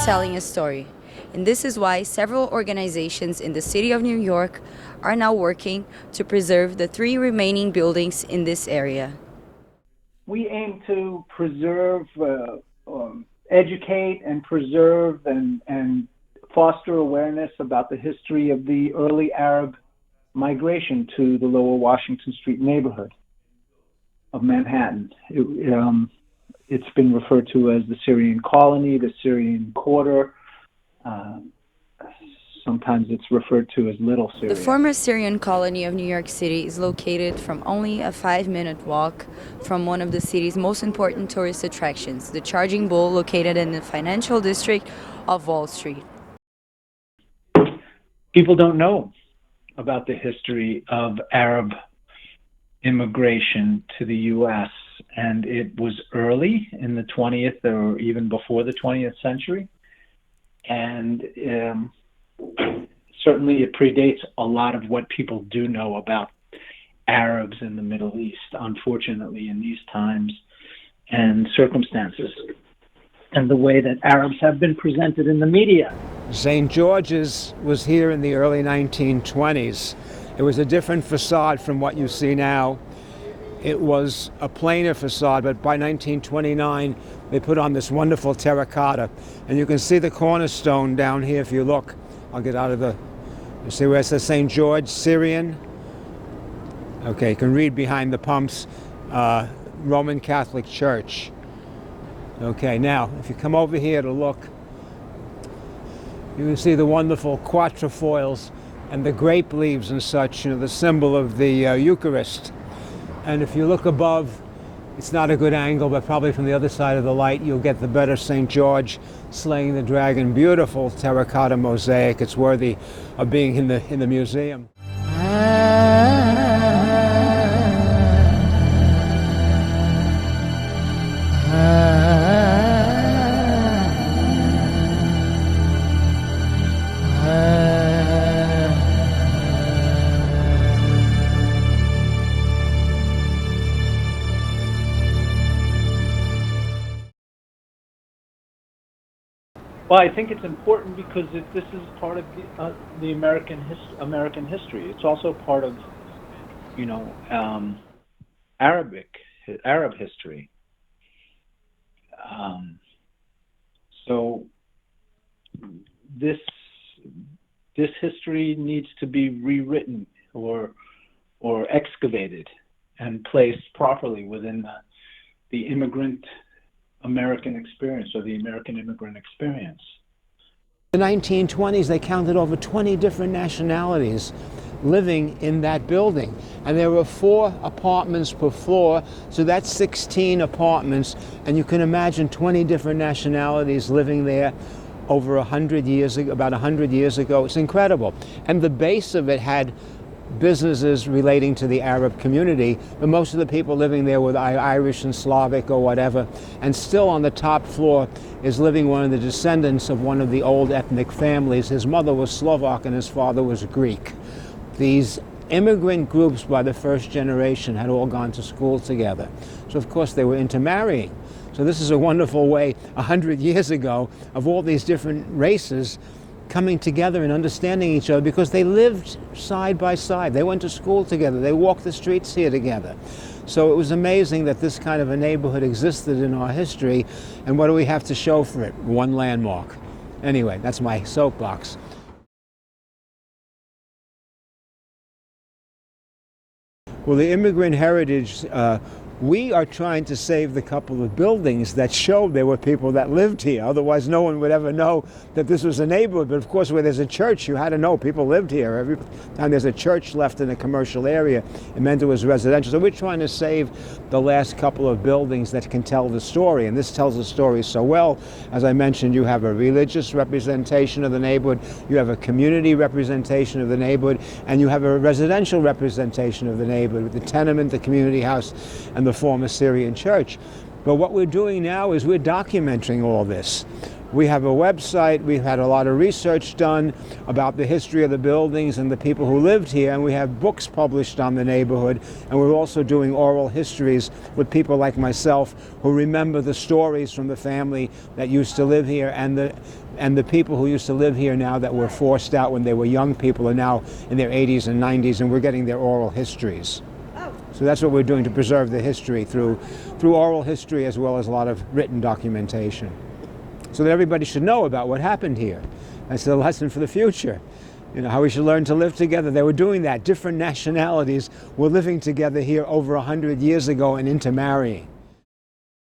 telling a story. And this is why several organizations in the city of New York are now working to preserve the 3 remaining buildings in this area. We aim to preserve, educate and preserve and foster awareness about the history of the early Arab migration to the Lower Washington Street neighborhood of Manhattan. It's been referred to as the Syrian colony, the Syrian quarter. Sometimes it's referred to as Little Syria. The former Syrian colony of New York City is located from only a 5-minute walk from one of the city's most important tourist attractions, the Charging Bull, located in the financial district of Wall Street. People don't know about the history of Arab immigration to the U.S., and it was early in the 20th or even before the 20th century. And certainly it predates a lot of what people do know about Arabs in the Middle East, unfortunately, in these times and circumstances, and the way that Arabs have been presented in the media. St. George's was here in the early 1920s. It was a different facade from what you see now. It was a plainer facade, but by 1929, they put on this wonderful terracotta. And you can see the cornerstone down here if you look. I'll get out of the, you see where it says St. George, Syrian? Okay, you can read behind the pumps, Roman Catholic Church. Okay, now, if you come over here to look, you can see the wonderful quatrefoils and the grape leaves and such, you know, the symbol of the Eucharist. And if you look above, it's not a good angle, but probably from the other side of the light, you'll get the better St. George slaying the dragon. Beautiful terracotta mosaic. It's worthy of being in the museum. Well, I think it's important because this is part of the American history. It's also part of, you know, Arab history. So this history needs to be rewritten or excavated and placed properly within the immigrant American experience, or the American immigrant experience. In the 1920s, they counted over 20 different nationalities living in that building. And there were 4 apartments per floor, so that's 16 apartments. And you can imagine 20 different nationalities living there over 100 years ago, about 100 years ago. It's incredible. And the base of it had businesses relating to the Arab community, but most of the people living there were Irish and Slavic or whatever. And still on the top floor is living one of the descendants of one of the old ethnic families. His mother was Slovak and his father was Greek. These immigrant groups by the first generation had all gone to school together. So of course they were intermarrying. So this is a wonderful way 100 years ago of all these different races coming together and understanding each other because they lived side by side. They went to school together. They walked the streets here together. So it was amazing that this kind of a neighborhood existed in our history. And what do we have to show for it? One landmark. Anyway, that's my soapbox. Well, the immigrant heritage, we are trying to save the couple of buildings that showed there were people that lived here. Otherwise, no one would ever know that this was a neighborhood. But of course, where there's a church, you had to know people lived here. Every time there's a church left in a commercial area, it meant it was residential. So we're trying to save the last couple of buildings that can tell the story. And this tells the story so well. As I mentioned, you have a religious representation of the neighborhood, you have a community representation of the neighborhood, and you have a residential representation of the neighborhood with the tenement, the community house, and the former Syrian church. But what we're doing now is we're documenting all this. We have a website. We've had a lot of research done about the history of the buildings and the people who lived here, and we have books published on the neighborhood, and we're also doing oral histories with people like myself who remember the stories from the family that used to live here, and the people who used to live here now that were forced out when they were young people are now in their 80s and 90s, and we're getting their oral histories. So that's what we're doing to preserve the history through oral history as well as a lot of written documentation, so that everybody should know about what happened here. That's the lesson for the future. You know, how we should learn to live together. They were doing that. Different nationalities were living together here over 100 years ago and intermarrying.